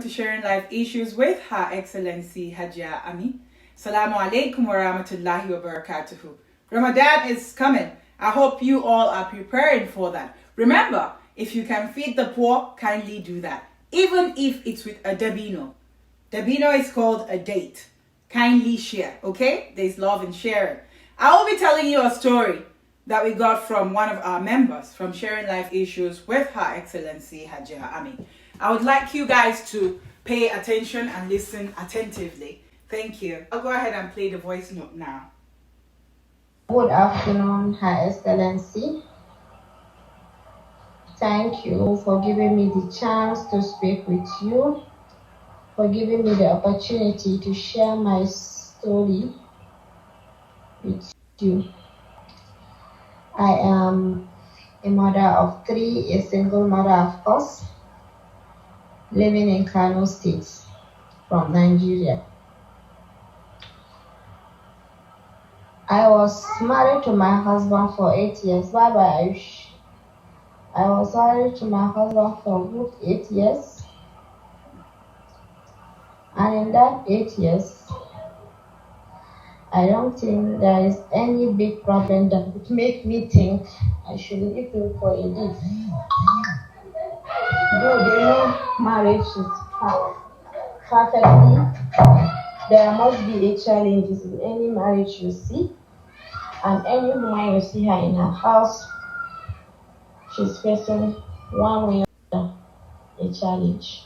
to Sharing Life Issues with Her Excellency Hajia Ami. Assalamu alaikum wa rahmatullahi wa barakatuhu. Ramadan is coming. I hope you all are preparing for that. Remember, if you can feed the poor, kindly do that. Even if it's with a dabino. Dabino is called a date. Kindly share, okay? There's love in sharing. I will be telling you a story that we got from one of our members from Sharing Life Issues with Her Excellency Hajia Ami. I would like you guys to pay attention and listen attentively. Thank you. I'll go ahead and play the voice note now. Good afternoon, Her Excellency. Thank you for giving me the chance to speak with you, for giving me the opportunity to share my story with you. I am a mother of three, a single mother, of course, living in Kano State from Nigeria. I was married to my husband for 8 years. Bye-bye, Ayush. I was married to my husband for a good 8 years. And in that 8 years, I don't think there is any big problem that would make me think I should leave him for a leave. Though they know marriage is perfectly, there must be a challenges in any marriage you see, and any woman you see her in her house, she's facing one way or another a challenge.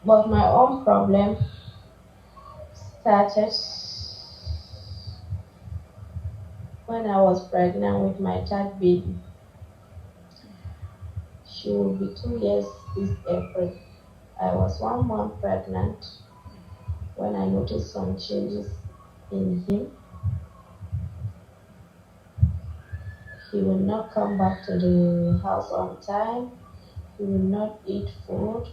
But my own problem started when I was pregnant with my third baby. She will be 2 years this April. I was 1 month pregnant when I noticed some changes in him. He will not come back to the house on time. He will not eat food.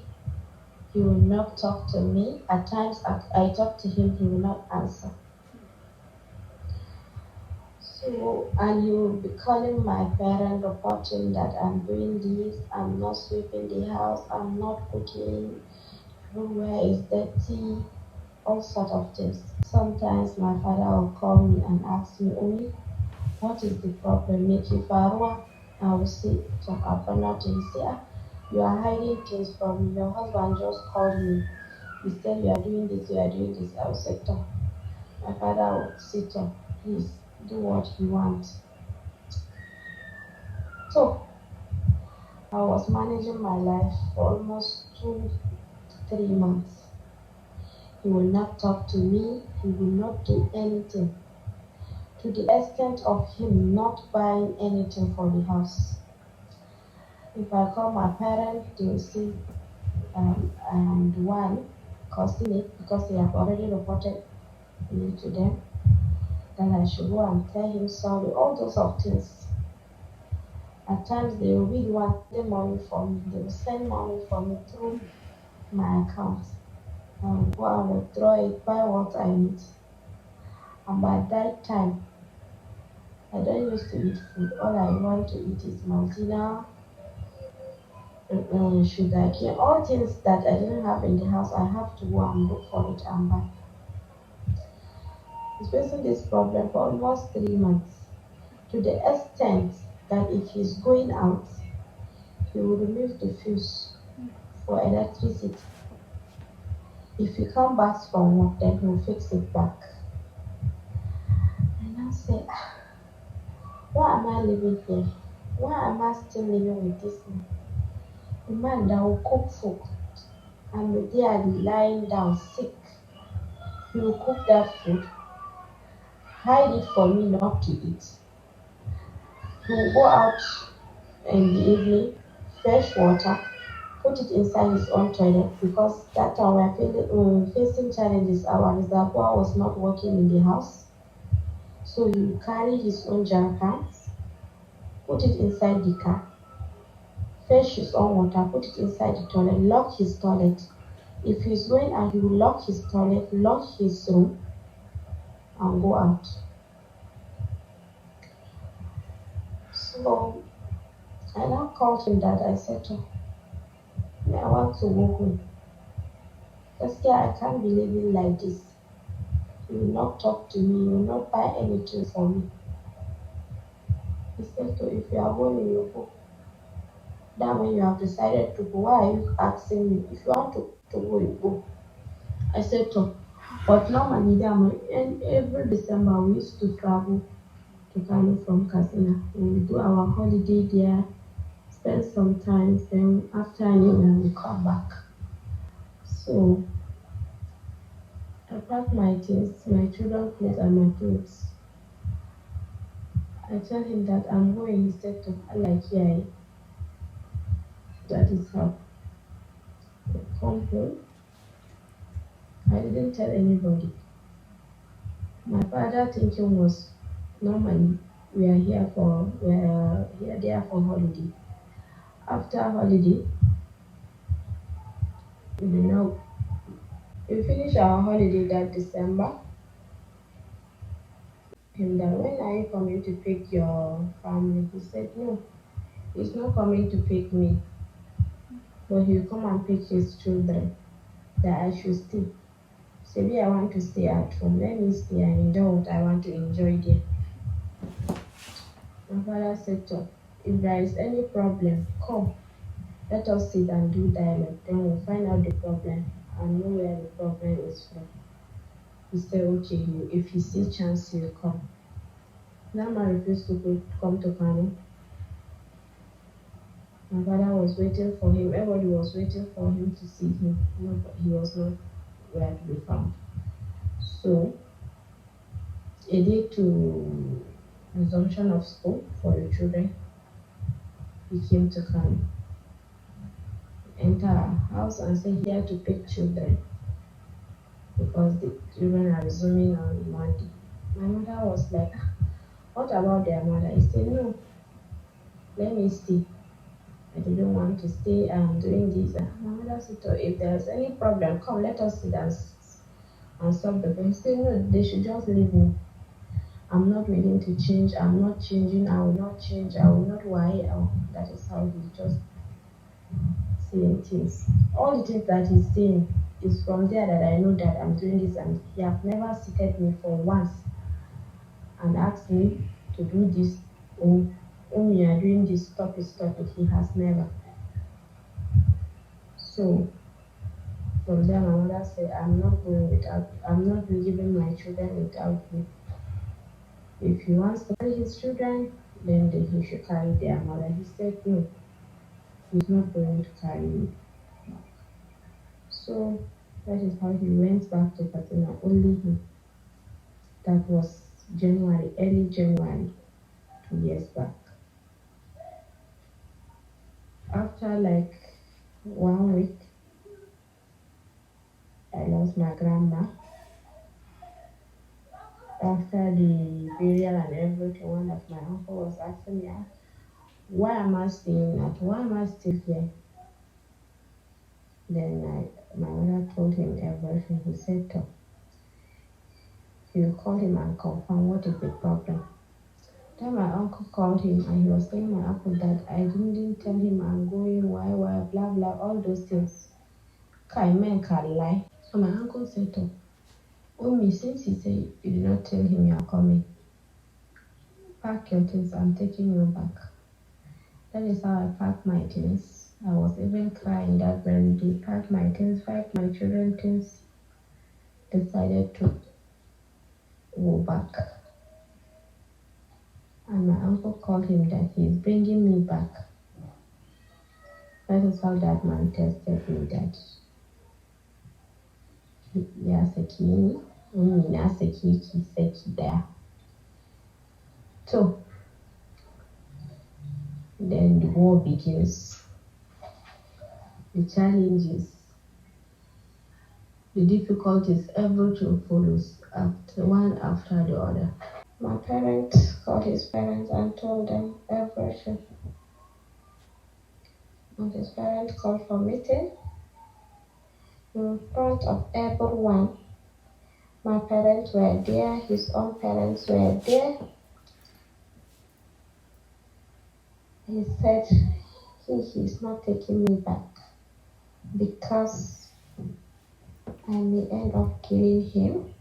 He will not talk to me. At times I talk to him, he will not answer. So, and he will be calling my parent, reporting that I'm doing this, I'm not sweeping the house, I'm not cooking, everywhere is dirty, all sort of things. Sometimes my father will call me and ask me, Omi, what is the problem? Make you farwa? I will say, talk about nothing. He say, you are hiding things from me. Your husband just called me. He said, you are doing this, you are doing this. I will say, talk. My father would sit up, please do what he wants. So, I was managing my life for almost 2 to 3 months. He will not talk to me. He will not do anything. To the extent of him not buying anything for the house. If I call my parents, they will say I am the one causing it because they have already reported me to them. Then I should go and tell him sorry, all those of things. At times they will be the one sending money for me. They will send money for me through my account. I will go and withdraw it, buy what I need. And by that time, I don't used to eat food. All I want to eat is maltina, sugar cane, all things that I didn't have in the house. I have to go and look for it and buy. He's facing this problem for almost 3 months, to the extent that if he's going out, he will remove the fuse for electricity. If he comes back from work, then he'll fix it back. And I say, why am I living here? Why am I still living with this man? A man that will cook food and be there lying down sick. He will cook that food, hide it for me not to eat. He will go out in the evening, fetch water, put it inside his own toilet, because that time we are facing challenges. Our reservoir was not working in the house. So he will carry his own jerrycans, put it inside the car, fetch his own water, put it inside the toilet, lock his toilet. If he's going out, he will lock his toilet, lock his room, and go out. So I now called him that. I said to him, me, I want to go home. Gaskiya, I can't be living like this. You will not talk to me, you will not buy anything for me. He said, so if you are going, you go. Then when you have decided to go, why are you asking me? If you want to go, you go. I said, so. But normally, and every December, we used to travel to Kano from Katsina. We do our holiday there, spend some time, then after New Year, we come back. So I pack my things, my children's clothes and my clothes. I tell him that I'm going. He said to her, like, yeah, that is how. I come home. I didn't tell anybody. My father thinking was normally we are here there for holiday. After holiday, you know, we finish our holiday that December. And then when are you coming to pick your family? He said no, he's not coming to pick me, but he'll come and pick his children. That I should stay. So maybe I want to stay at home. Let me stay and enjoy what I want to enjoy there. My father said, so, if there is any problem, come. Let us sit and do dialogue. Then we'll find out the problem and know where the problem is from. He said, okay, if he see chance, he'll come. That man refused to come to Kano. My father was waiting for him. Everybody was waiting for him to see him. No, but he was not where to be found. So, a day to resumption of school for the children, he came to Kano. Enter our house and said he had to pick children because the children are resuming on Monday. My mother was like, what about their mother? He said, no, let me stay. I didn't want to stay doing this. My mother said, so if there's any problem, come, let us sit and solve the problem. He said, no, they should just leave me. I'm not willing to change. I'm not changing. I will not change. I will not worry. That is how he just saying things. All the things that he's saying is from there that I know that I'm doing this, and he have never seated me for once and asked me to do this. Oh, you are doing this, stop it. He has never. So from there, my mother said, I'm not leaving my children without you. If he wants to carry his children, then he should carry their mother. He said, no, he's not going to carry me. So that is how he went back to Katsina, only him. That was early January, 2 years back. After like 1 week, I lost my grandma. After the burial and everything, one of my uncle was asking me, why am I staying at? Why am I still here? Then my mother told him everything. He said, so he will call him and confirm what is the problem. Then my uncle called him and he was telling my uncle that I didn't tell him I'm going, why, blah, blah, all those things. Men can lie. So my uncle said, oh, Omi, since he said you did not tell him you are coming, pack your things, I'm taking you back. That is how I packed my things. I was even crying that very day. Packed my things, packed my children's things, decided to go back. And my uncle called him that he's bringing me back. That is how that man tested me that ya saki ni, Ummi na saki ki saki daya. So then the war begins. The challenges, the difficulties, everything follows one after the other. My parents called his parents and told them everything. And his parents called for meeting in front of everyone. My parents were there, his own parents were there. He said he's not taking me back. because I may end up killing him.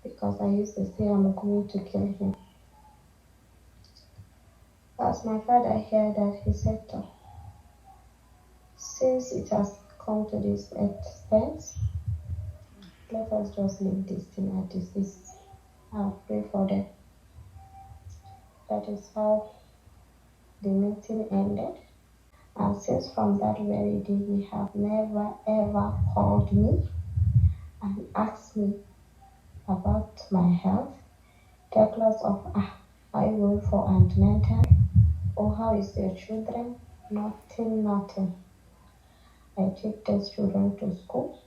Because I used to say I'm going to kill him. As my father heard that, he said, since it has come to this extent, let us just leave this thing at this. I'll pray for them. That is how the meeting ended. And since from that very day, he have never ever called me and asked me about my health, regardless of are you going for antenatal or how is your children? Nothing. I take those children to school.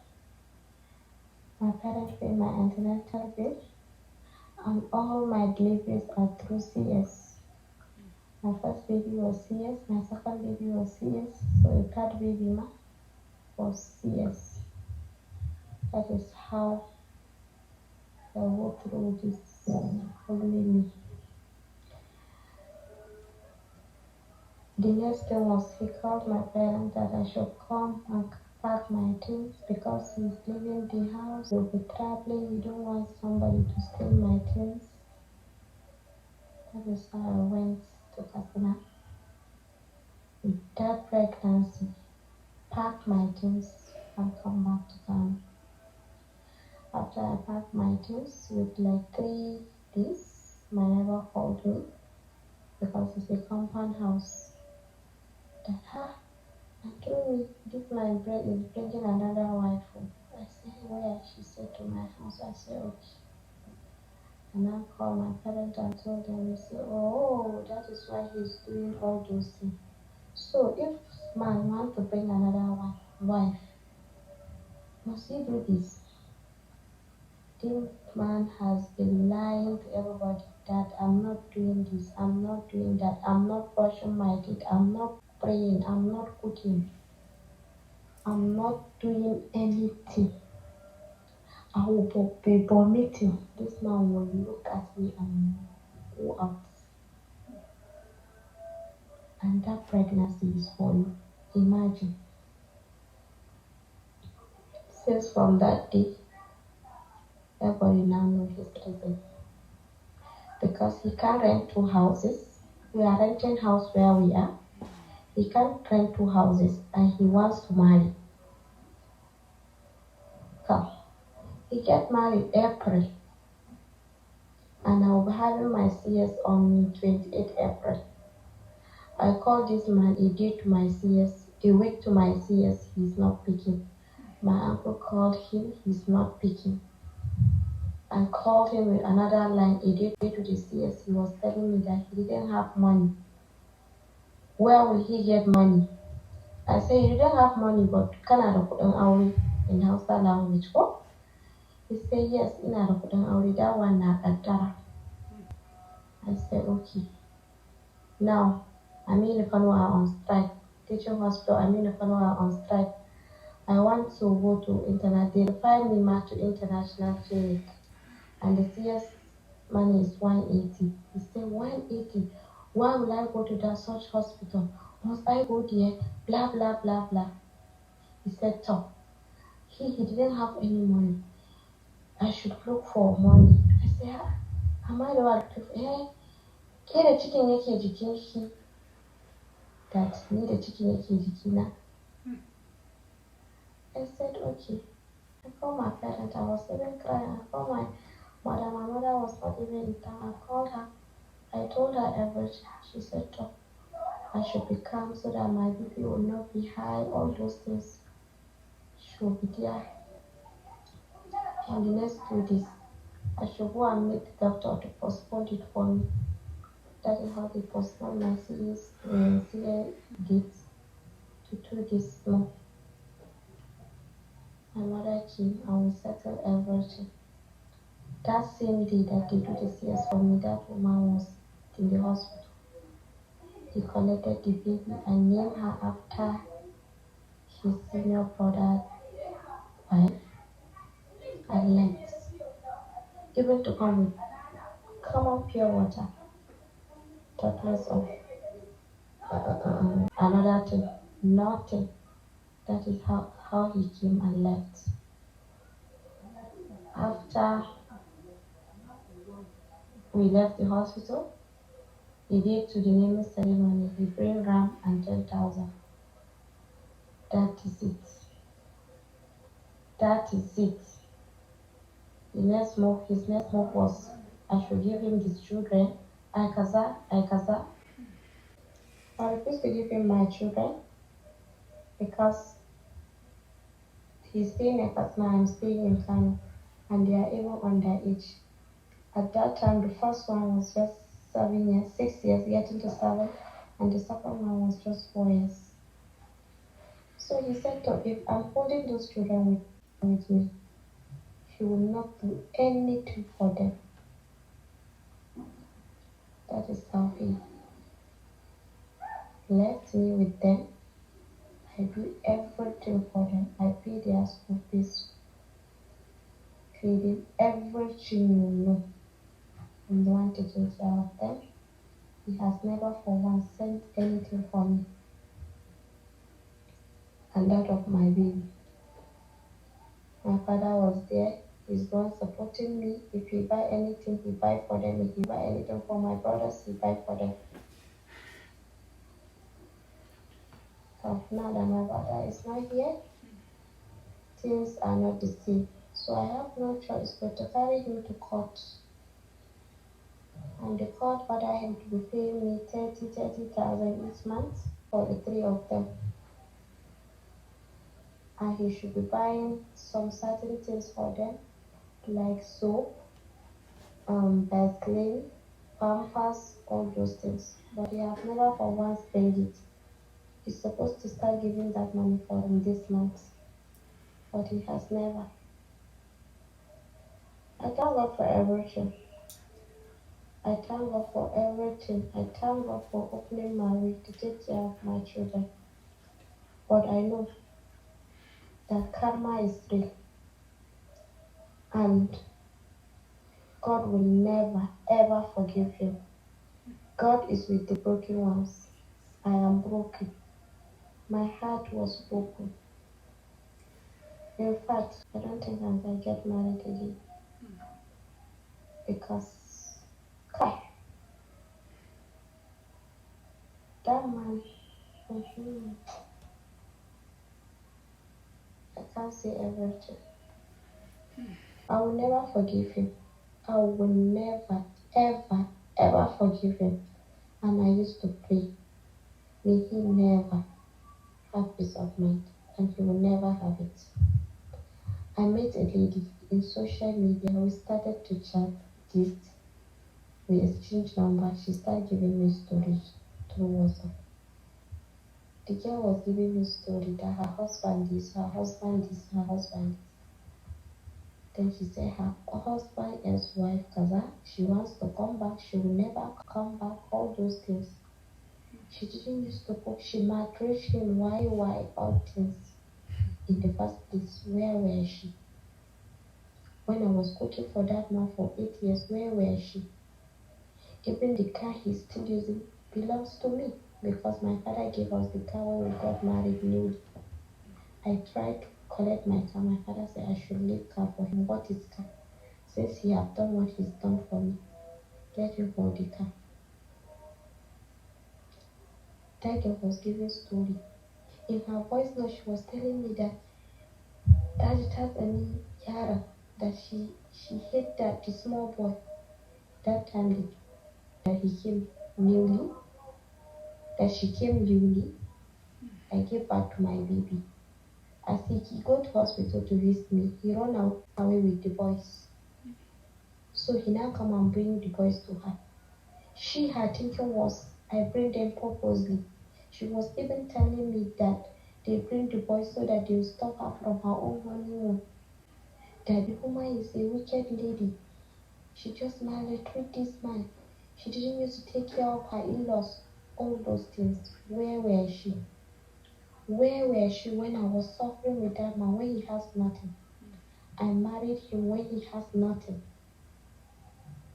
My parents pay my antenatal bill, and all my deliveries are through CS. My first baby was CS, my second baby was CS, so the third baby was CS. That is how I go through this only me. The next thing was he called my parents that I should come and pack my things because he's leaving the house. We'll be traveling. We don't want somebody to steal my things. That is how I went to Katsina. With that pregnancy, packed my things and come back to Ghana. After I packed my things, with like 3 days, my neighbor called me because it's a compound house. That and told me this my bread is bringing another wife home. I said, where? She said, to my house. I said, okay. And I called my parents and told them, they said, oh, that is why he's doing all those things. So if man wants to bring another wife, must he do this? This man has been lying to everybody that I'm not doing this, I'm not doing that, I'm not brushing my teeth, I'm not praying, I'm not cooking, I'm not doing anything. I will be vomiting. This man will look at me and go out. And that pregnancy is for you. Imagine. Since from that day, everybody now knows his presence. Because he can't rent 2 houses. We are renting house where we are. He can't rent 2 houses and he wants to marry. Come. He get married April. And I will be having my CS on 28 April. I called this man a day to my CS, a week to my CS, he's not picking. My uncle called him, he's not picking. I called him with another line a day to the CS, he was telling me that he didn't have money. Where will he get money? I said, you didn't have money, but kana da kuɗin aure in Hausa language, ko? He said, yes, ina da kuɗin aure, that one na ƙaddara. I said, okay. Now, Amina Jimoh on strike. Teaching hospital, Amina Jimoh on strike. I want to go to international. They refer me to international clinic, and the CS money is 180. He said 180. Why will I go to that such hospital? Must I go there? Blah blah blah blah. He said, "Top. He didn't have any money. I should look for money." I said, am I the one to ke da cikin yake jikin shi that ni da cikin yake jikina? I said, okay. I called my parents. I was even crying. I called my mother. My mother was not even in town. I called her. I told her everything. She said, oh, I should be calm so that my baby will not be high. All those things should be there. In the next 2 days, I should go and meet the doctor to postpone it for me. That is how they postponed my CA date to 2 days more. My mother came and we settled everything. That same day that they do the CS for me, that woman was in the hospital. He collected the baby and named her after his senior brother's wife and left. Even to come with common pure water, talkless of another thing, nothing. That is how he came and left. After we left the hospital, he did to the naming ceremony. He bring ram and 10,000. That is it. That is it. His next move was, I should give him these children. I kaza. I refuse to give him my children because he's staying in Katsina, I'm staying in Kano, and they are even underage. At that time, the first one was just 6 years, getting to 7, and the second one was just 4 years. So he said, if I'm holding those children with me, he will not do anything for them. That is how he left me with them. I do everything for them. I pay their school fees, feeding everything you know. I'm the one taking care of them. He has never for once sent anything for me. And that of my baby. My father was there. He's the one supporting me. If he buy anything, he buy for them. If he buy anything for my brothers, he buy for them. So now that my brother is not here, things are not the same. So I have no choice but to carry him to court. And the court ordered him to be paying me 30,000 each month for the 3 of them. And he should be buying some certain things for them, like soap, Vaseline, pampers, all those things. But he has never for once paid it. He's supposed to start giving that money for him this month. But he has never. I thank God for everything. I thank God for everything. I thank God for opening my way to take care of my children. But I know that karma is real. And God will never, ever forgive him. God is with the broken ones. I am broken. My heart was broken. In fact, I don't think I'm going to get married again. Because, that man, I can't say everything. I will never forgive him. I will never, ever forgive him. And I used to pray, may he never have peace of mind, and he will never have it. I met a lady in social media. We started to chat, gist, we exchanged numbers. She started giving me stories through WhatsApp. The girl was giving me story that her husband is. Then she said her husband is wife Kaza. She wants to come back. She will never come back. All those things. She didn't used to cook. She maltreated him. Why? All things. In the first place, where were she? When I was cooking for that man for 8 years, where were she? Even the car he's still using belongs to me because my father gave us the car when we got married newly. I tried to collect my car. My father said I should leave car for him. What is car? Since he have done what he's done for me, let him hold the car. That girl was giving story. In her voice note, she was telling me that Yara, that she hit that the small boy that time that he came newly, I gave back to my baby. As he go to hospital to visit me, he run away with the boys. So he now come and bring the boys to her. Her thinking was, I bring them purposely. She was even telling me that they bring the boys so that they will stop her from her own honeymoon. That the woman is a wicked lady. She just maltreated this man. She didn't used to take care of her in-laws. All those things. Where were she? Where were she when I was suffering with that man when he has nothing? I married him when he has nothing.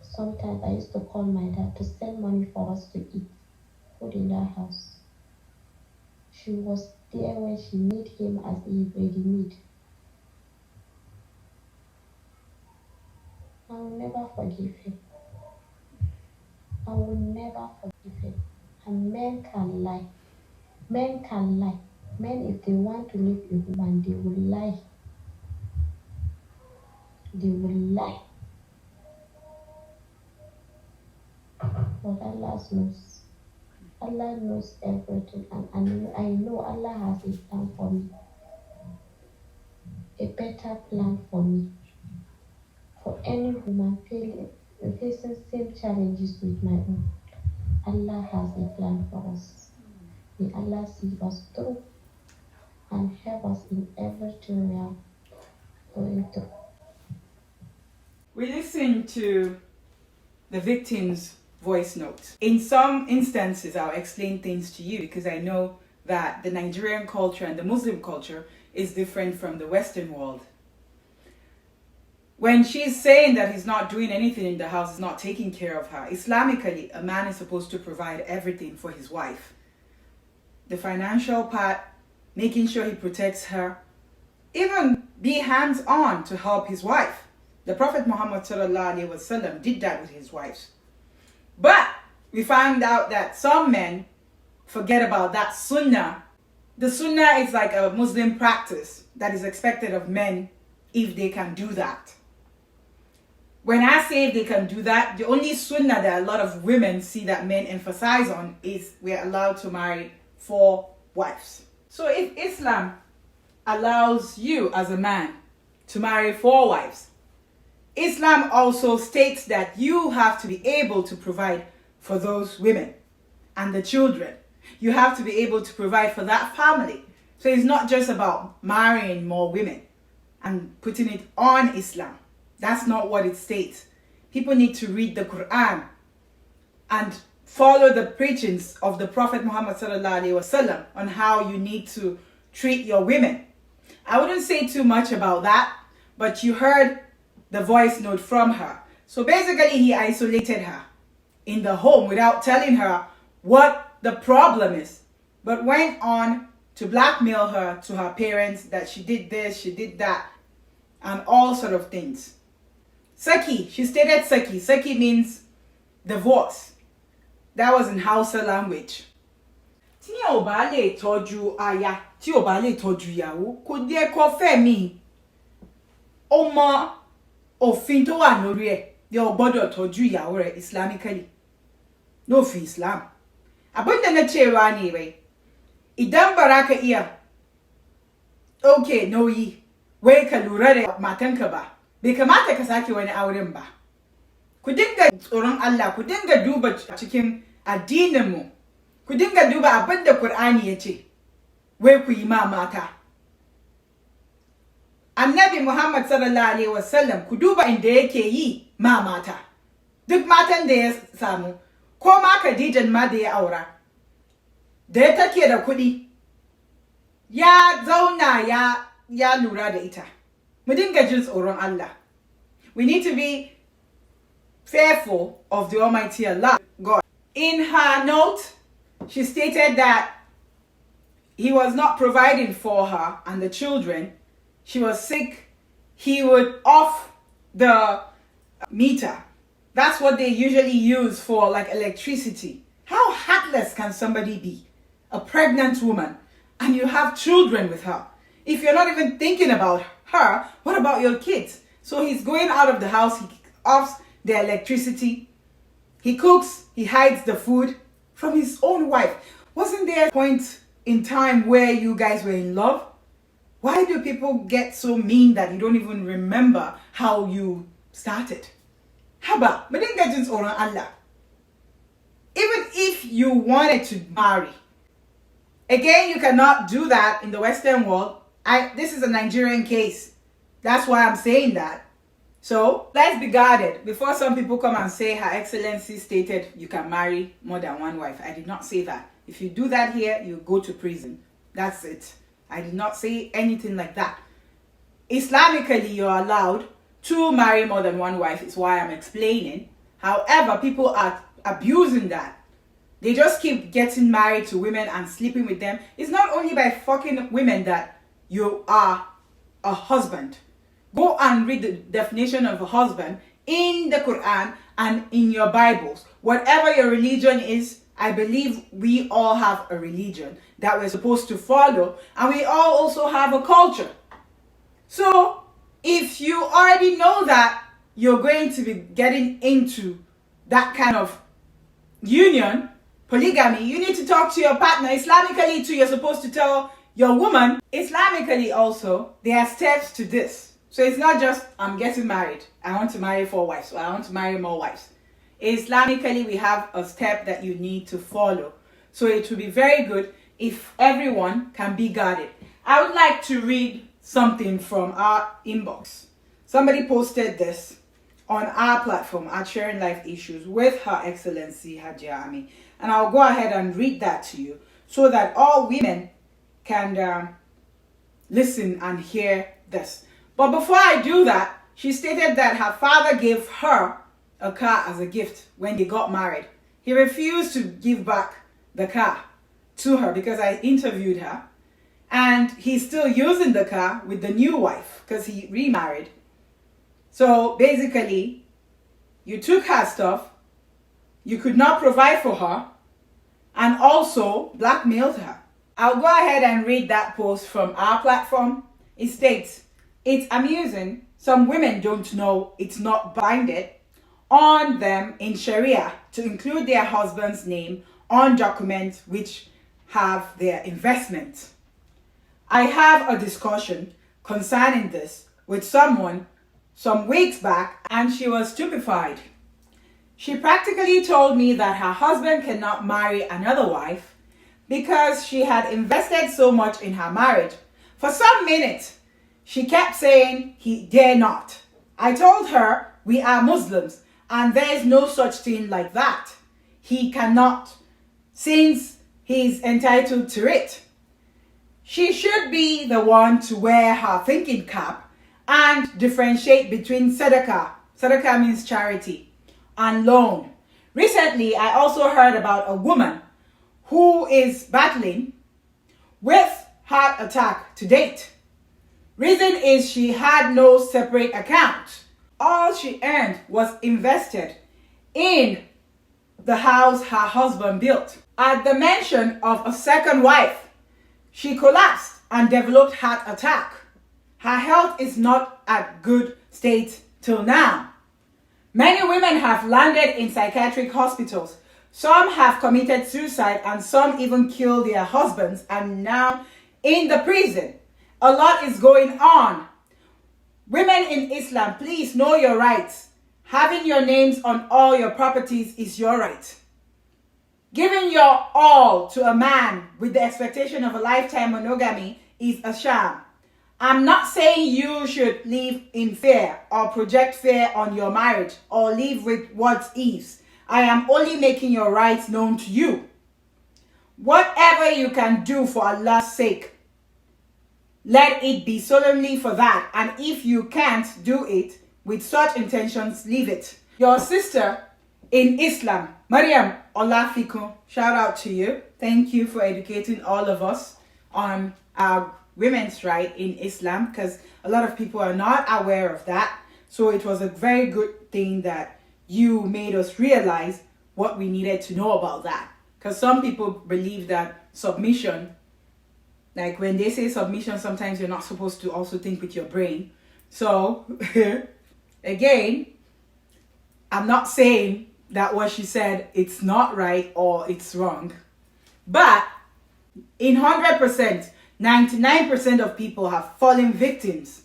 Sometimes I used to call my dad to send money for us to eat food in that house. She was there when she need him as he really need. I will never forgive him. I will never forgive him. And men can lie. Men can lie. Men, if they want to leave a woman, they will lie. They will lie. But Allah knows. Allah knows everything. And I know Allah has a plan for me. A better plan for me. For any woman facing same challenges with my own, Allah has a plan for us. May Allah see us through and help us in everything we are going through. We listened to the victim's voice note. In some instances, I'll explain things to you because I know that the Nigerian culture and the Muslim culture is different from the Western world. When she's saying that he's not doing anything in the house, he's not taking care of her, Islamically, a man is supposed to provide everything for his wife. The financial part, making sure he protects her, even be hands-on to help his wife. The Prophet Muhammad ﷺ did that with his wives. But we find out that some men forget about that sunnah. The sunnah is like a Muslim practice that is expected of men if they can do that. When I say if they can do that, the only sunnah that a lot of women see that men emphasize on is we're allowed to marry 4 wives. So if Islam allows you as a man to marry 4 wives, Islam also states that you have to be able to provide for those women and the children. You have to be able to provide for that family. So it's not just about marrying more women and putting it on Islam. That's not what it states. People need to read the Quran and follow the preachings of the Prophet Muhammad ﷺ on how you need to treat your women. I wouldn't say too much about that, but you heard the voice note from her. So basically he isolated her in the home without telling her what the problem is, but went on to blackmail her to her parents that she did this, she did that, and all sort of things. Saki, she stated Saki. Saki means divorce. That was in Hausa language. Tí ò bá lè tọ́jú aya, tí ò bá lè tọ́jú ìyàwó, kò díẹ̀ kó fẹ́ mi. Ó mọ òfin tó wà lórí ẹ̀, yóò gbọ́dọ̀ tọ́jú ìyàwó rẹ̀ Islamically. No fi Islam. Abinda na cewa ne bai. Idan baraka iya ɗauke nauyi, wai ka lura da matanka ba, bai kamata ka sake wani auren ba. Ku dinga tsoron Allah, ku dinga duba cikin addininmu, ku dinga duba abinda Qur'ani ya ce, wai ku yi ma mata. Annabi Muhammad sallallahu alaihi wasallam ku duba inda yake yi ma mata. Duk matan da ya samu, ko ma Khadijan ma da ya aura, da ya take da kuɗi, ya zauna ya lura da ita. Mu dinga jin tsoron Allah. We need to be fearful of the Almighty Allah, God. In her note, she stated that he was not providing for her and the children. She was sick. He would off the meter. That's what they usually use for like electricity. How heartless can somebody be? A pregnant woman, and you have children with her. If you're not even thinking about her, what about your kids? So he's going out of the house, he offs the electricity, he cooks, he hides the food from his own wife. Wasn't there a point in time where you guys were in love? Why do people get so mean that you don't even remember how you started? Haba, madinga orang Allah. Even if you wanted to marry, again, you cannot do that in the Western world. This is a Nigerian case. That's why I'm saying that. So let's be guarded before some people come and say Her Excellency stated you can marry more than 1 wife. I did not say that. If you do that here, you go to prison. That's it. I did not say anything like that. Islamically, you're allowed to marry more than 1 wife, is why I'm explaining. However, people are abusing that They just keep getting married to women and sleeping with them. It's not only by fucking women that you are a husband. Go and read the definition of a husband in the Quran and in your Bibles. Whatever your religion is, I believe we all have a religion that we're supposed to follow, and we all also have a culture. So if you already know that you're going to be getting into that kind of union, polygamy, you need to talk to your partner. Islamically too, you're supposed to tell your woman. Islamically also, there are steps to this. So it's not just, I'm getting married, I want to marry 4 wives, or I want to marry more wives. Islamically, we have a step that you need to follow. So it would be very good if everyone can be guarded. I would like to read something from our inbox. Somebody posted this on our platform at Sharing Life Issues with Her Excellency Hajia Ami. And I'll go ahead and read that to you so that all women can listen and hear this. But before I do that, she stated that her father gave her a car as a gift when they got married. He refused to give back the car to her because I interviewed her. And he's still using the car with the new wife because he remarried. So basically, you took her stuff, you could not provide for her, and also blackmailed her. I'll go ahead and read that post from our platform. It states, it's amusing. Some women don't know it's not binded on them in Sharia to include their husband's name on documents which have their investment. I have a discussion concerning this with someone some weeks back, and she was stupefied. She practically told me that her husband cannot marry another wife because she had invested so much in her marriage. For some minutes, she kept saying he dare not. I told her we are Muslims and there is no such thing like that. He cannot, since he's entitled to it. She should be the one to wear her thinking cap and differentiate between sadaqah. Sadaqah means charity, and loan. Recently, I also heard about a woman who is battling with heart attack to date. Reason is she had no separate account. All she earned was invested in the house her husband built. At the mention of a second wife, she collapsed and developed heart attack. Her health is not at good state till now. Many women have landed in psychiatric hospitals. Some have committed suicide and some even killed their husbands and now in the prison. A lot is going on. Women in Islam, please know your rights. Having your names on all your properties is your right. Giving your all to a man with the expectation of a lifetime monogamy is a sham. I'm not saying you should live in fear or project fear on your marriage or live with what ifs. I am only making your rights known to you. Whatever you can do for Allah's sake, let it be solemnly for that. And if you can't do it with such intentions, leave it. Your sister in Islam, Maryam Olafikun, shout out to you. Thank you for educating all of us on our women's right in Islam, because a lot of people are not aware of that. So it was a very good thing that you made us realize what we needed to know about that. Because some people believe that submission, like when they say submission, sometimes you're not supposed to also think with your brain. So again, I'm not saying that what she said, it's not right or it's wrong. But in 100%, 99% of people have fallen victims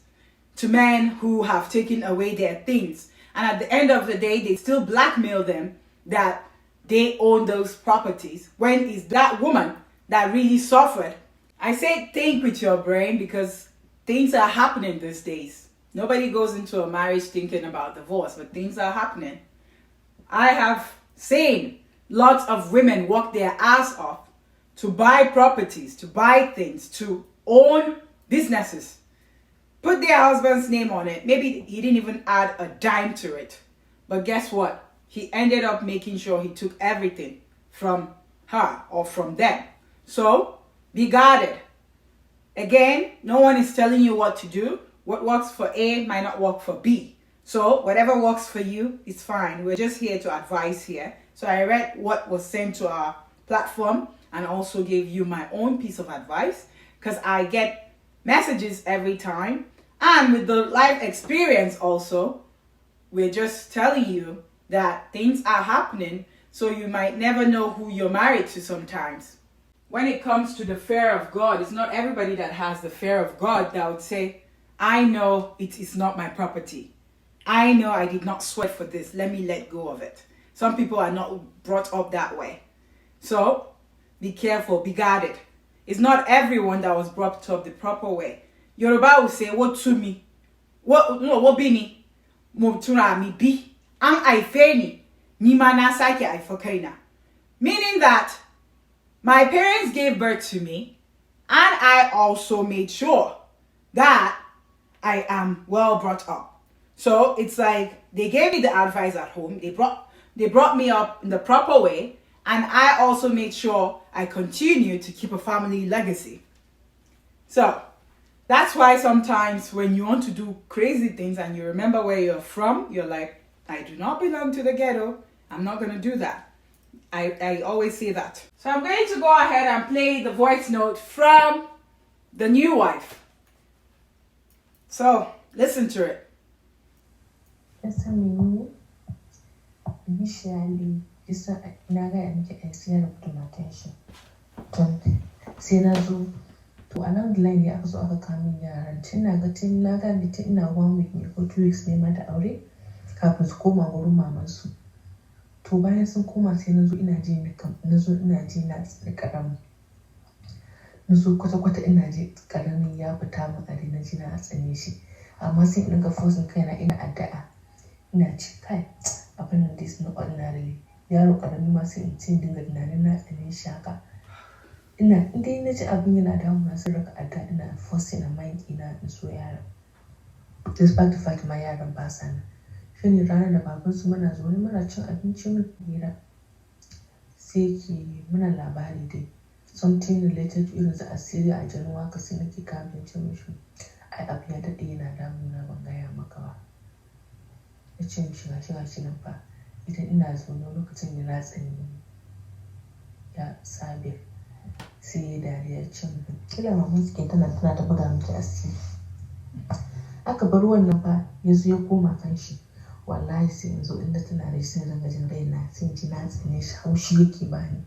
to men who have taken away their things. And at the end of the day, they still blackmail them that they own those properties, when it's that woman that really suffered. I say think with your brain because things are happening these days. Nobody goes into a marriage thinking about divorce, but things are happening. I have seen lots of women work their ass off to buy properties, to buy things, to own businesses, put their husband's name on it. Maybe he didn't even add a dime to it. But guess what? He ended up making sure he took everything from her or from them. So be guarded. Again, no one is telling you what to do. What works for A might not work for B. So whatever works for you is fine. We're just here to advise here. So I read what was sent to our platform and also gave you my own piece of advice, because I get messages every time. And with the life experience also, we're just telling you that things are happening, so you might never know who you're married to sometimes. When it comes to the fear of God, it's not everybody that has the fear of God that would say, I know it is not my property. I know I did not sweat for this. Let me let go of it. Some people are not brought up that way. So be careful, be guarded. It's not everyone that was brought up the proper way. Yoruba will say, what to me? What bini? Motura mi bi. Am I feni? Ni mana sake I fokaina. Meaning that my parents gave birth to me, and I also made sure that I am well brought up. So it's like they gave me the advice at home. They brought me up in the proper way, and I also made sure I continue to keep a family legacy. So that's why sometimes when you want to do crazy things and you remember where you're from, you're like, I do not belong to the ghetto. I'm not going to do that. I always say that. So I'm going to go ahead and play the voice note from the new wife. So listen to it. Yes, I mean, initially, this naga and I see a lot of attention. Sai na zo to along the line ya aka zo aka kamin yaran tun naga ni tun ina 1 week ne ko 2 weeks ne mata aure kafin su koma wurin mamansu. To bayan sun koma sai na zo ina ji na tsini karamin. Na zo kwata-kwata ina ji karamin ya fita min a na ji na tsane shi. Amma sai in ga forcing kaina ina addu'a. Ina ci kai abin nan this no ordinarily. Yaro karami ma sai in ce dinga tunanin na tsane shi haka. Inda na ji abin yana damuna sai raka addu'a ina forcing a mind ina in so yaron. Despite the fact ma yaron ba sa nan. Shine ranar da babansu muna zaune muna cin abinci mun hira. Sai ke muna labari dai. Something related to irin su asiri a januwa ka sai nake kamin ce mishi. Ai abu ya daɗe yana damuna ban gaya maka ba. Ya ce mishi gashi nan fa. Idan ina zaune lokacin da na tsani ya sabir. Sai ya dariya ce min kila maman suke tana ta buga miki asiri. Aka bar wannan fa ya zo ya koma kan shi. Wallahi sai yanzu inda tana da sai zanga jin raina sai ji na tsine shi haushi yake bani.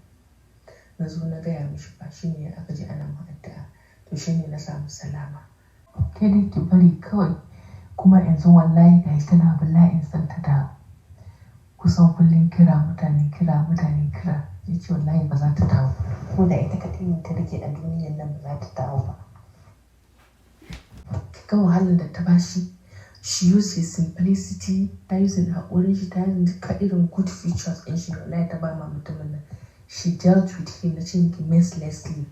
Na zo na gaya mishi ba shine aka ji ana addu'a to shine na samu salama. Kai dai ki bari kawai kuma yanzu wallahi ga tana bala'in san ta dawo. Kusan kullum kira mutane yace wallahi ba za ta dawo. Ko da ita kadai ta rike a duniyar nan ba za ta dawo ba. Ga wahalar da ta bashi. She used his simplicity, ta using her orange, ta using irin good features in shi wallahi ta ba ma mutumin nan. She dealt with him na ce miki mercilessly.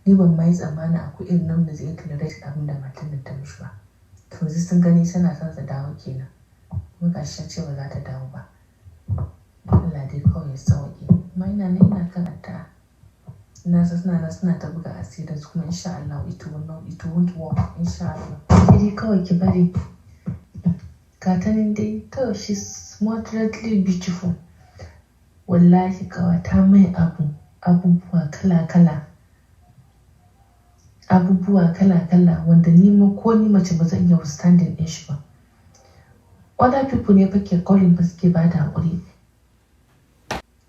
Ni ban mai tsammani akwai irin nan da zai tolerate abin da matan nan ta mishi ba. To yanzu sun gani tana son ta dawo kenan. Kuma gashi ta ce ba za ta dawo ba. Allah dai kawai ya sauke. Amma ina kan addu'a. Suna ta buga asirin su kuma insha Allah it won't work insha Allah. Sai kawai ki bari. Gatanin dai kawai she's moderately beautiful. Wallahi kawai ta mai abubuwa kala wanda ni mace ba zan iya withstanding din shi ba. Other people ne fa ke calling ba suke ba da haƙuri.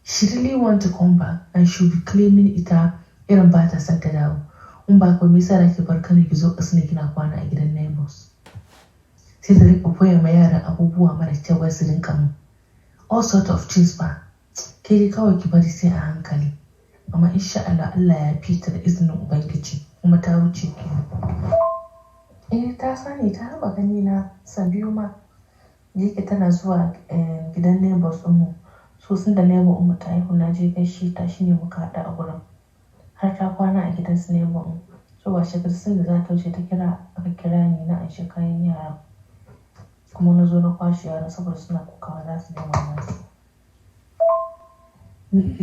She really want to come back and she'll be claiming ita irin ba ta son ta dawo. In ba ko me yasa nake bar kana ki zo kasne kina kwana a gidan neighbors. Sai ta rika koya ma yaran abubuwa mara kyau wai su rinka mu. All sort of things ba. Kai dai kawai ki bari sai a hankali. Amma insha Allah ya fita da izinin Ubangiji kuma ta wuce ki. Ta sani ta raba gani na sabiyu ma. Yake tana zuwa gidan neighbors mu. So sun da neighbor mu ta haihu na je gaishe ta shine muka haɗa a gurin. Har ta kwana a gidan su neighbor mu. So ba shi sun da za ta wuce aka kira ni na anshe kayan yara. Kuma na zo na kwashe yara saboda suna kukawa za su yi mamaki.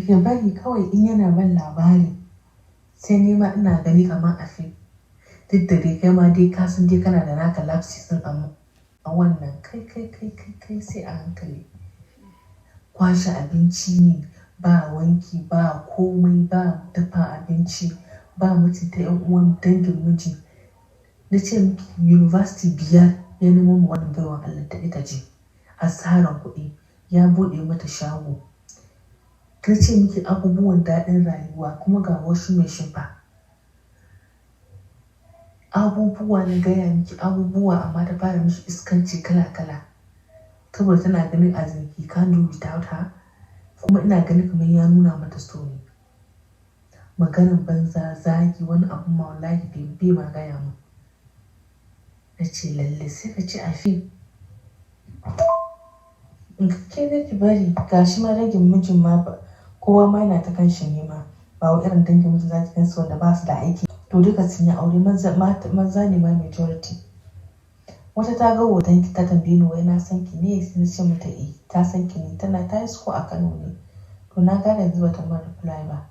ya bari kawai in yana ban labari sai ni ma ina gani kamar a fim. Duk da dai kai ma dai ka san dai kana da naka lapses din a wannan kai sai a hankali. Kwashe abinci ne, ba wanki, ba komai, ba dafa abinci, ba mutunta yan uwan dangin miji. Na ce miki university 5 ya nemo mu wannan baiwan Allah da ita ce asaran kuɗi, ya buɗe mata shago. Na ce miki abubuwan daɗin rayuwa kuma ga washing machine fa. Abubuwa na gaya miki abubuwa amma ta fara mishi iskanci kala-kala. Saboda tana ganin as in he can't do without her. Kuma ina ganin kamar ya nuna mata story. Maganin banza zagi wani abu ma wallahi bai ma gaya mu. Na ce lalle sai ka ce a fim. Ke dai ki bari gashi ma dangin mijin ma ba kowa ma yana ta kan shi ne ma. Ba wa irin dangin mijin za ki gansu wanda ba su da aiki. To duka sun yi aure maza ne ma majority. Wata ta ga hoton ki ta tambaye ni wai na san ki ne sai na ce mata ta san ki ne ta yi school a Kano ne. To na gane yanzu bata ma reply ba.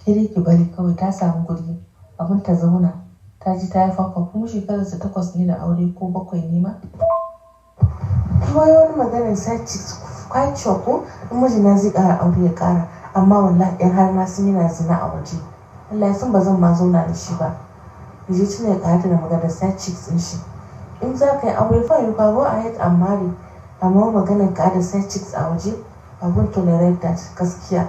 Ke dai ki bari kawai ta samu guri abin ta zauna ta ji ta yi fafa kuma shekararsa 8 ne da aure ko 7 ne ma. Kuma wani maganar side chicks quite sure ko in mijina zai ƙara aure ya ƙara amma wallahi in har na sun yana zina a waje. Allah ya san ba zan ma zauna da shi ba. Yaje tuna ya ƙara da maganar side chicks din shi. In za ka yi aure fa you can go ahead and marry. Amma maganar ƙara side chicks a waje I won't tolerate that gaskiya.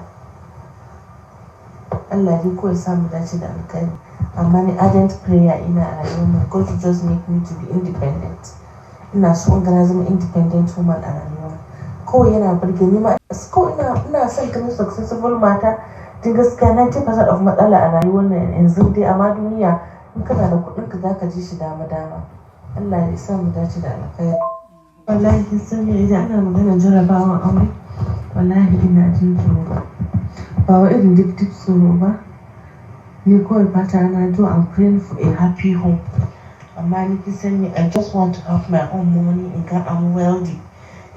Allah dai kawai samu dace da alkhairi. Amma ni ardent prayer ina a rayuwa God to just make me to be independent. Ina so in ga na zama independent woman a rayuwa. Kawai yana burge ni ma kawai ina son ganin successful mata. Din gaskiya 90% of matsala a rayuwar nan yanzu dai amma duniya in kana da kuɗin ka zaka ji shi dama. Allah ya sa mu dace da alkhairi. Wallahi kin san me idan ana maganar jarabawan aure wallahi ina jin tsoro. Ba wa irin dip tsoro ba. Ni kawai fata na do I'm praying for a happy home. Amma ni kin san me I just want to have my own money and get I'm wealthy.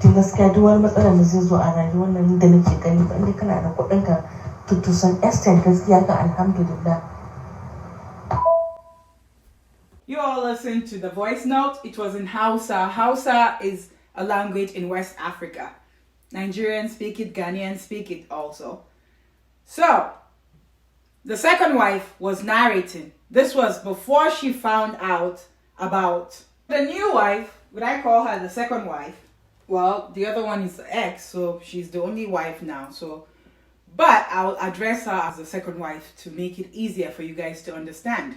Din gaskiya duk wani matsala da zai zo a rayuwar nan da nake gani ba inda kana da kuɗin ka to some extent gaskiya ka alhamdulillah. You all listened to the voice note. It was in Hausa. Hausa is a language in West Africa. Nigerians speak it, Ghanaians speak it also. So, the second wife was narrating. This was before she found out about the new wife. Would I call her the second wife? Well, the other one is the ex, so she's the only wife now. But I'll address her as the second wife to make it easier for you guys to understand.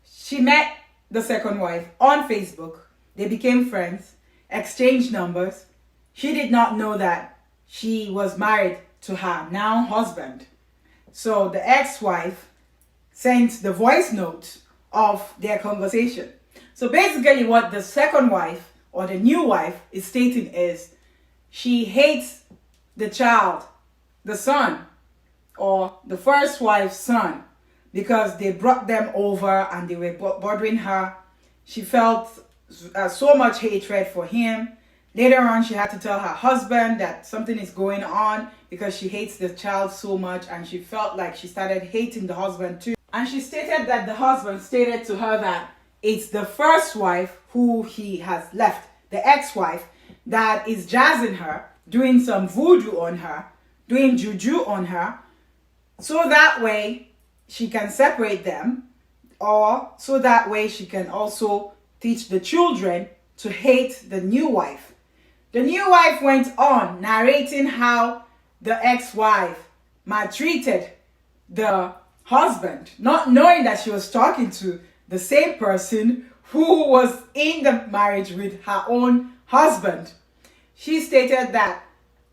She met the second wife on Facebook. They became friends, exchanged numbers. She did not know that she was married to her now husband. So the ex-wife sent the voice note of their conversation. So basically what the second wife or the new wife is stating is she hates the child, the son, or the first wife's son, because they brought them over and they were bothering her. She felt so much hatred for him. Later on, she had to tell her husband that something is going on because she hates the child so much, and she felt like she started hating the husband too. And she stated that the husband stated to her that it's the first wife who he has left, the ex-wife, that is jazzing her, doing some voodoo on her, doing juju on her, so that way she can separate them, or so that way she can also teach the children to hate the new wife. The new wife went on narrating how the ex-wife maltreated the husband, not knowing that she was talking to the same person who was in the marriage with her own husband. She stated that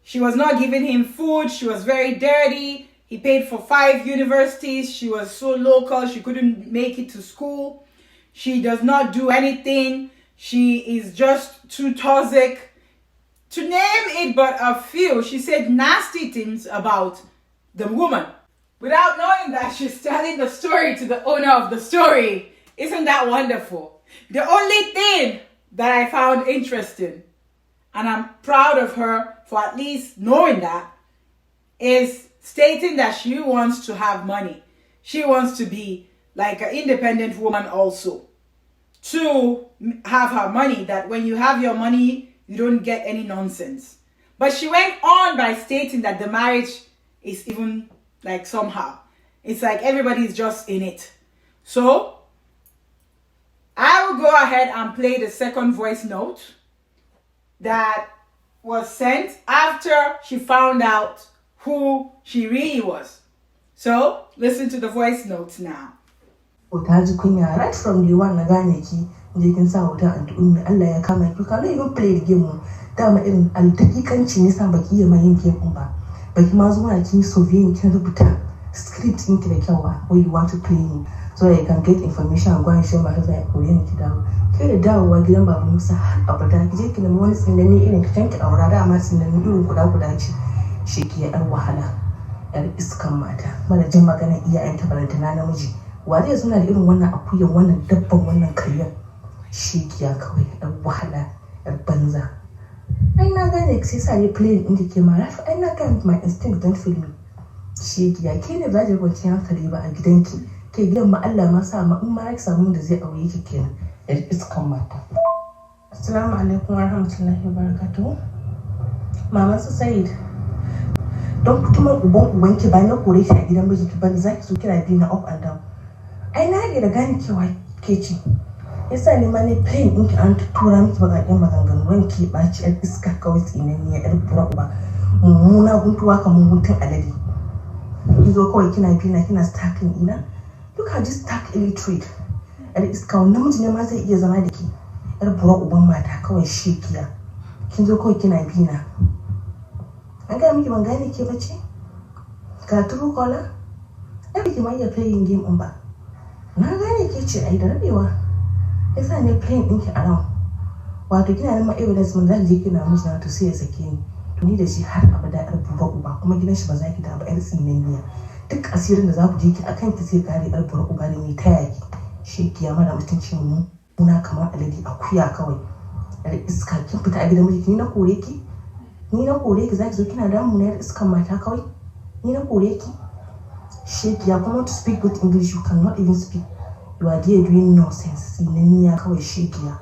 she was not giving him food, she was very dirty, he paid for 5 universities, she was so local, she couldn't make it to school, she does not do anything, she is just too toxic. To name it but a few, she said nasty things about the woman without knowing that she's telling the story to the owner of the story. Isn't that wonderful? The only thing that I found interesting, and I'm proud of her for at least knowing that, is stating that she wants to have money. She wants to be like an independent woman also. To have her money, that when you have your money, you don't get any nonsense. But she went on by stating that the marriage is even like somehow. It's like everybody's just in it. So, I will go ahead and play the second voice note that was sent after she found out who she really was. So, listen to the voice notes now. Right from the one na gane ki je kin sa wuta anti ummi Allah ya kama ki kana even play the game dama irin aldakikanci ne sa baki ya mayin game ba baki ma zuwa kin soviet kin rubuta script ɗinki da kyawa where you want to play me so that you can get information and go and show my husband Korean ki dawo kai da dawowa gidan babu Musa har abada ki je ki nemi wani tsinanne irin ki tanki aura da amma tsinanne irin kuda ce shi ki ya wahala yar iskan mata mara jin magana iyayenta barantana namiji wa zai suna da irin wannan akuyan wannan dabban wannan karyar shekiya kawai dan wahala yar banza ai na gane sai sa ne plane din ke ma rafi ai na ga my instinct don't feel me shekiya ke ne za ki kwanci hankali ba a gidanki ke gidan ma Allah ma sa ma in ma ya samu da zai aure ki kenan yar iskan mata. Assalamu alaikum warahmatullahi wabarakatuh. Mama su Said don kutuman ubanki ba na kore shi a gidan mijinki ba za ki so kira bi na up and down. Ai na da gani cewa ke ci yasa ne ma ne pain ɗinki an tura miki bakaƙen maganganu ranki ɓaci yar iska kawai tsinanniya yar buwa mummuna guntuwa kamar guntun alade ki zo kawai kina bina kina stacking ina look at this stack illiterate yar iska wani namiji ne ma zai iya zama da ke yar buwa uban mata kawai shekiya kin zo kawai kina bina an gaya miki ban gane ke bace ga true caller ai biki ma iya playing game ɗin ba na gane ke ce ai da rabewa yasa ne playing ɗinki a ran wato kina neman evidence mun zaki je kina musu na to sai ya sake ni to ni da shi har abada yar buba uba kuma gidan shi ba za ki da ba yar tsinaniya duk asirin da za ku je ki akan ki sai kare yar buba uba ne mai taya ki shi ki ya mara mutuncin mu muna kamar alade akuya kawai yar iska kin fita a gidan miji ni na kore ki zaki zo kina damu na yar iskan mata kawai ni na kore ki shit ya come to speak good English you cannot even speak you are there doing nonsense sinaniya kawai shit ya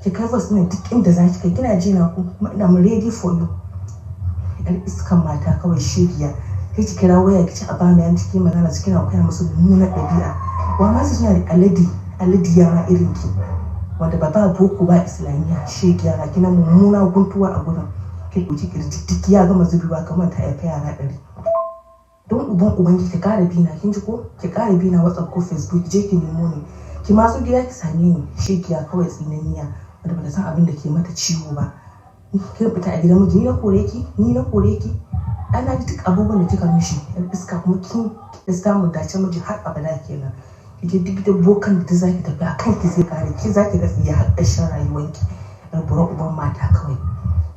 ki kai wasu ne duk inda zaki kai kina ji na ku kuma ina ready for you yar iskan mata kawai shit ya kai ki kira waya ki ci a ba mai an ciki magana su kina koya musu mummunar ɗabi'a wa ma su suna da aladi yara irin ki wanda ba boko ba islamiyya shit ya kina mummuna guntuwa a gurin ki ɗauki kirji ya gama zubewa kamar ta haifa yara 100 don ubanki ki kara bina kin ji ko ki kara bina WhatsApp ko Facebook je ki nemo ni ki ma so gida ki same ni shekiya kawai tsinaniya wanda ba ta san abin da ke mata ciwo ba kin fita a gidan miji ni na kore ki ana ji duk abubuwan da kika mishi yar iska kuma kin da samu dace miji har abada kenan kike duk da bokan da zaki tafi a kanki zai kare ki zaki ga tsiya har ƙarshen rayuwanki yar bura uban mata kawai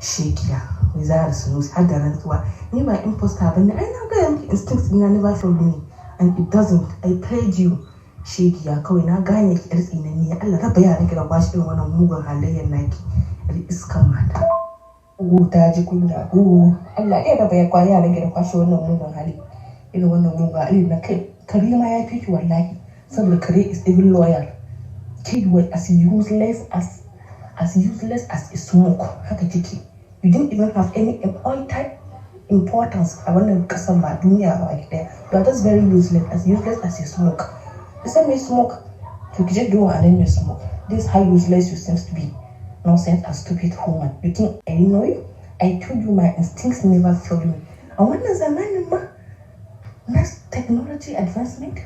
shekiya mai zara sunusi har da rantsuwa ni ba imposter bane ai na ga yanki instincts ina never failed me and it doesn't I played you shekiya kawai na gane ki yar tsinanni Allah raba yaran ki da kwashi irin wannan mugun halayyar naki yar iskan mata ta ji kunya Allah ya raba ya kwashi yaran ki da kwashi wannan mugun hali irin wannan mugun hali na kai kare ma ya fi ki wallahi saboda kare is even loyal kid was as useless as a smoke haka kike you didn't even have any importance a wannan kasan ba duniya ba a daya you are just very useless as a smoke the same way smoke to kije do and then you smoke this is how useless you seems to be nonsense and stupid woman you think I know you I told you my instincts never failed me a wannan zamanin ma next technology advancement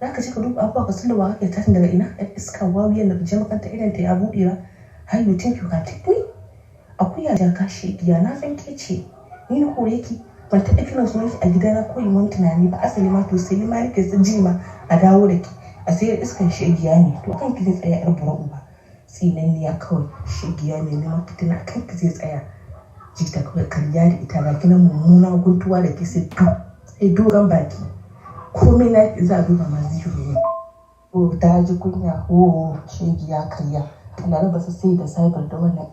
za ka ce ka duba abubuwa ka sulwa kake tashin daga ina iska wawiyar da je makanta idan ta ya buɗe ba how you think you can take me akuya da kashi giya na san ke ce ni na kore ki ban taɓa kiran sunan shi a gidana ko yi wani tunani ba asali ma to sai ma nake son ji ma a dawo da ki a sayar iskan shegiya ne to kan ki zai tsaya yar bura'u ba tsinanniya kawai shegiya ne neman fitina kan ki zai tsaya ji ta kawai karya da ita ga kinan mummuna guntuwa da ke sai dogon baki komai na ki za a duba ma zero ne ta ji kunya shegiya karya Allah raba su sai da cyber da wannan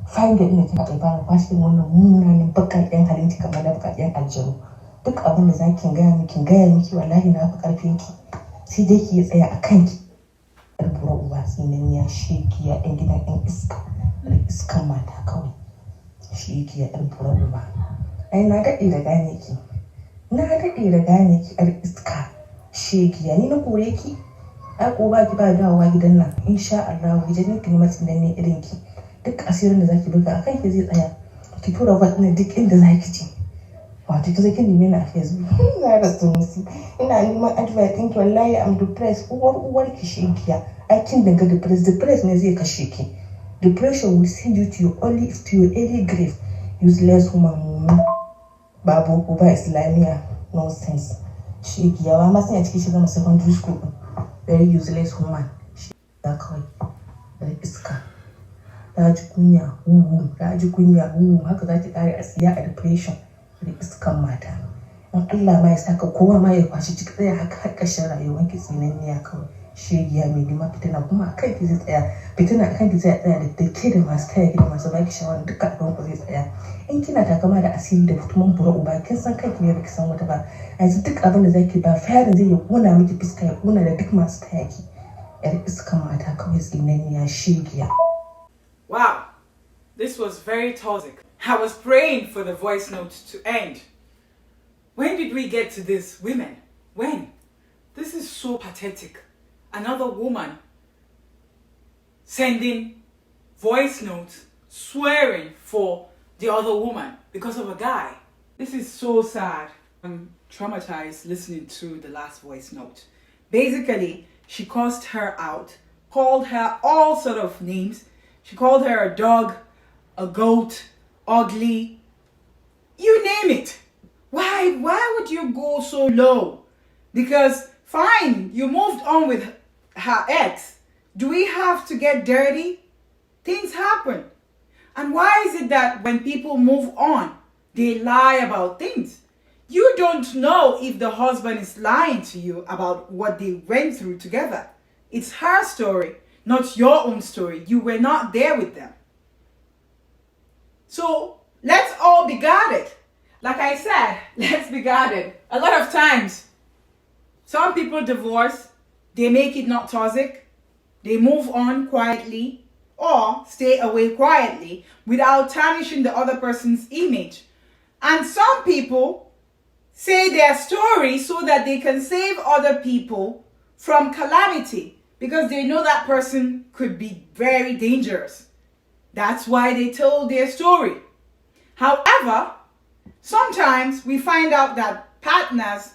fine da ina kika ibara kwashin wannan munanan bakakken halinki kamar da bakakken aljanu duk abin da za ki gaya miki wallahi na fi karfin ki, sai dai ki tsaya a kanki. Yar bura uba tsinaniya shegiya ɗan gidan ɗan iskan mata kawai, shegiya yar bura uba. Ai na daɗe da gane ki, yar iska shegiya. Ni na kore ki? Ai ko ba ki ba dawowa gidan nan insha Allah. Gidan ki ne matsinanne irin ki, duk asirin da zaki buga akan ki zai tsaya. Ki tura vote ne duk inda zaki je. Wato ki zaki neme ni a Facebook. Na rasu musu. Ina neman advice ɗinki wallahi am depressed. Uwar ki shegiya. I kin danga depressed ne zai kashe ki. Depression will send you to your early grave. Useless woman. Babu ko ba Islamiya nonsense. Shegiya ba ma sai a cikin shi zama secondary school. Very useless woman. Shegiya kawai. Iska. Raji kunya haka za ki kare asiya a depression da iskan mata. In Allah ma ya saka kowa ma ya kwashi ciki tsaya haka har ƙarshen rayuwar ki tsinanniya kawai. Shegiya mai nima fitina kuma akan ki zai tsaya. Fitina akan ki zai tsaya da ke da masu taya ki da masu baki shawara duka akan ku zai tsaya. In kina takama da asiri da fituman bura uba kin san kanki ne baki san wata ba. Yanzu duk abin da zaki ba fayarin zai ya kona miki fuska ya kona da duk masu taya ki. Yar iskan mata kawai tsinanniya shegiya. Wow, this was very toxic. I was praying for the voice note to end. When did we get to this, women? When? This is so pathetic. Another woman sending voice notes swearing for the other woman because of a guy. This is so sad. I'm traumatized listening to the last voice note. Basically, she cussed her out, called her all sort of names. She called her a dog, a goat, ugly, you name it. Why would you go so low? Because fine, you moved on with her ex. Do we have to get dirty? Things happen. And why is it that when people move on, they lie about things? You don't know if the husband is lying to you about what they went through together. It's her story, not your own story. You were not there with them. So let's all be guarded. Like I said, let's be guarded. A lot of times, some people divorce, they make it not toxic, they move on quietly or stay away quietly without tarnishing the other person's image. And some people say their story so that they can save other people from calamity because they know that person could be very dangerous. That's why they told their story. However, sometimes we find out that partners,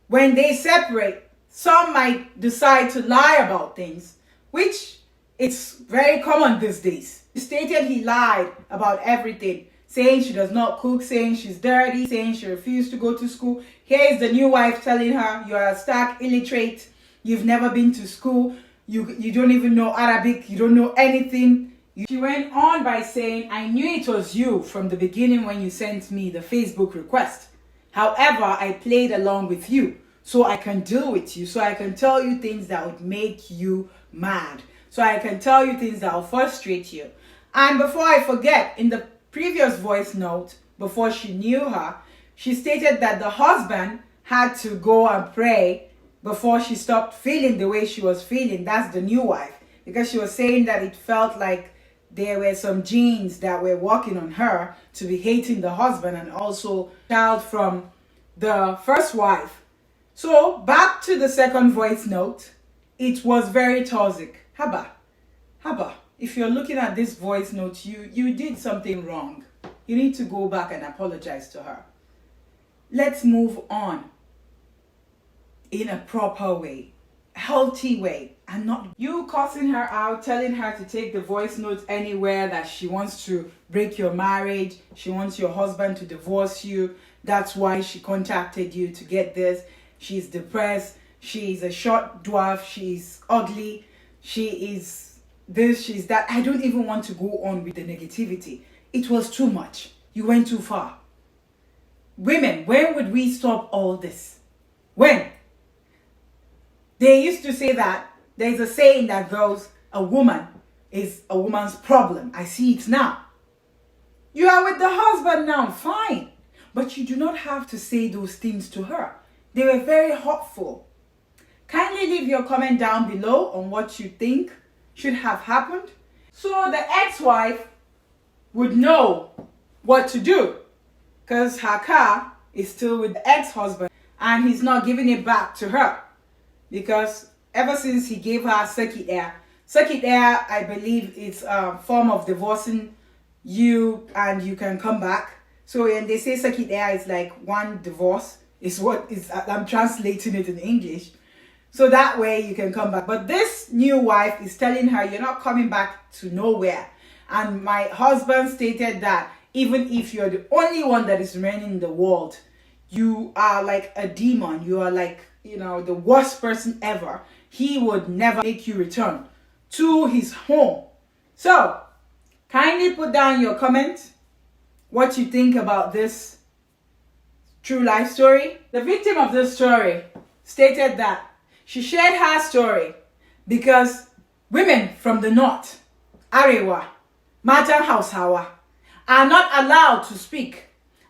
when they separate, some might decide to lie about things, which it's very common these days. He stated he lied about everything, saying she does not cook, saying she's dirty, saying she refused to go to school. Here is the new wife telling her, you are a stark illiterate, you've never been to school, you don't even know Arabic, you don't know anything. She went on by saying, I knew it was you from the beginning when you sent me the Facebook request. However, I played along with you so I can deal with you, so I can tell you things that would make you mad, so I can tell you things that will frustrate you. And before I forget, in the previous voice note, before she knew her, she stated that the husband had to go and pray before she stopped feeling the way she was feeling. That's the new wife, because she was saying that it felt like there were some genes that were working on her to be hating the husband and also child from the first wife. So back to the second voice note, it was very toxic. Haba, if you're looking at this voice note, you did something wrong. You need to go back and apologize to her. Let's move on in a proper way, healthy way, and not you cussing her out, telling her to take the voice notes anywhere, that she wants to break your marriage, she wants your husband to divorce you. That's why she contacted you to get this. She's depressed, she's a short dwarf, she's ugly, she is this, she's that. I don't even want to go on with the negativity. It was too much. You went too far. Women, when would we stop all this? When? They used to say that there's a saying that goes, a woman is a woman's problem. I see it now. You are with the husband now, fine. but you do not have to say those things to her. They were very hurtful. Kindly leave your comment down below on what you think should have happened, so the ex-wife would know what to do, because her car is still with the ex-husband and he's not giving it back to her, because ever since he gave her circuit air, I believe it's a form of divorcing you and you can come back. So when they say circuit air, it's like one divorce is what is, I'm translating it in English. So that way you can come back. But this new wife is telling her, you're not coming back to nowhere. And my husband stated that even if you're the only one that is remaining in the world, you are like a demon. You are like, you know, the worst person ever. He would never make you return to his home. So kindly put down your comment, what you think about this true life story. The victim of this story stated that she shared her story because women from the north, Arewa, Matan Hausawa, are not allowed to speak,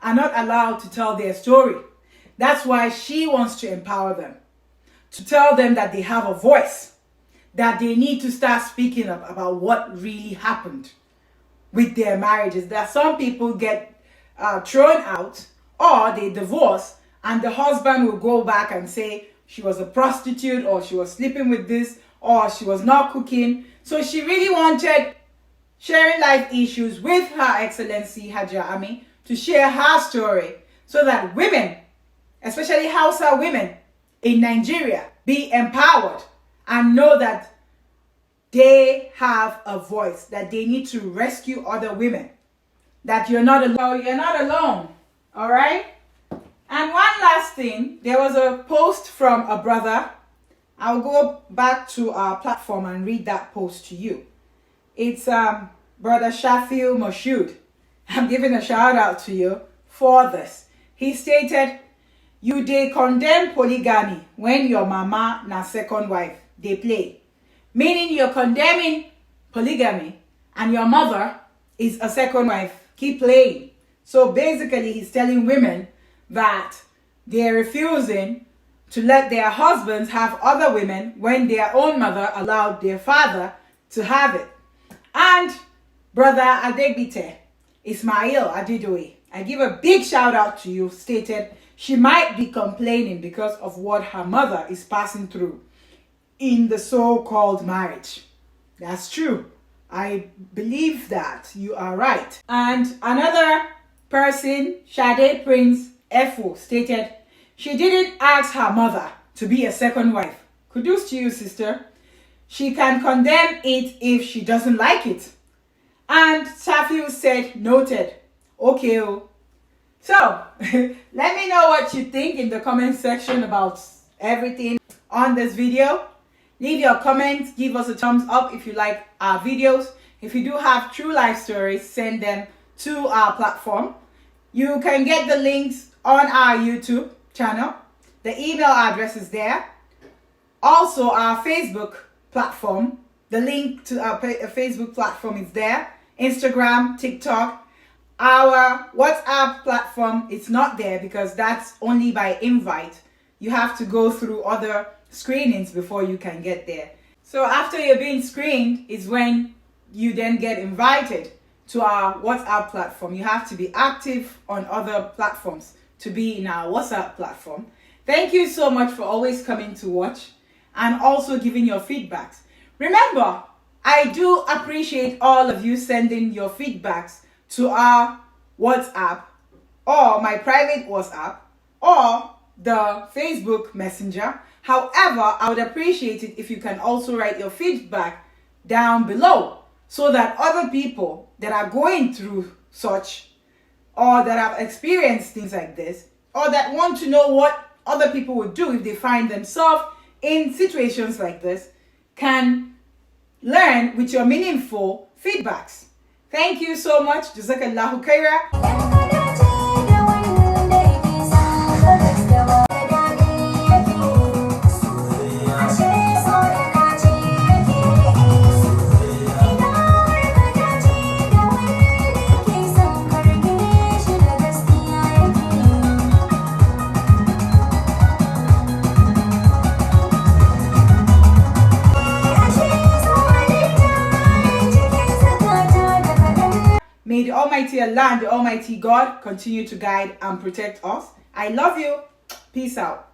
are not allowed to tell their story. That's why she wants to empower them, to tell them that they have a voice, that they need to start speaking up about what really happened with their marriages. That some people get thrown out or they divorce and the husband will go back and say she was a prostitute or she was sleeping with this or she was not cooking. So she really wanted sharing life issues with Her Excellency Hajia Ami to share her story so that women, especially Hausa women in Nigeria, be empowered and know that they have a voice, that they need to rescue other women, that you're not alone. You're not alone, all right? And one last thing, there was a post from a brother. I'll go back to our platform and read that post to you. It's Brother Shafiu Moshood. I'm giving a shout out to you for this. He stated, you dey condemn polygamy when your mama na second wife they play. Meaning you're condemning polygamy and your mother is a second wife. Keep playing. So basically he's telling women that they're refusing to let their husbands have other women when their own mother allowed their father to have it. And Brother Adegbite Ismail Adidoe, I give a big shout out to you, stated she might be complaining because of what her mother is passing through in the so-called marriage. That's true. I believe that. You are right. And another person, Sade Prince Efo, stated she didn't ask her mother to be a second wife. Kudos to you, sister. She can condemn it if she doesn't like it. And Safiu said, noted. Okay. So, let me know what you think in the comment section about everything on this video. Leave your comments. Give us a thumbs up if you like our videos. If you do have true life stories, send them to our platform. You can get the links on our YouTube channel. The email address is there. Also, our Facebook platform. The link to our Facebook platform is there. Instagram, TikTok. Our WhatsApp platform, it's not there because that's only by invite. You have to go through other screenings before you can get there. So after you're being screened is when you then get invited to our WhatsApp platform. You have to be active on other platforms to be in our WhatsApp platform. Thank you so much for always coming to watch and also giving your feedbacks. Remember, I do appreciate all of you sending your feedbacks to our WhatsApp or my private WhatsApp or the Facebook Messenger. However, I would appreciate it if you can also write your feedback down below so that other people that are going through such or that have experienced things like this or that want to know what other people would do if they find themselves in situations like this can learn with your meaningful feedbacks. Thank you so much. Jazakallahu khaira. May the Almighty Allah and the Almighty God continue to guide and protect us. I love you. Peace out.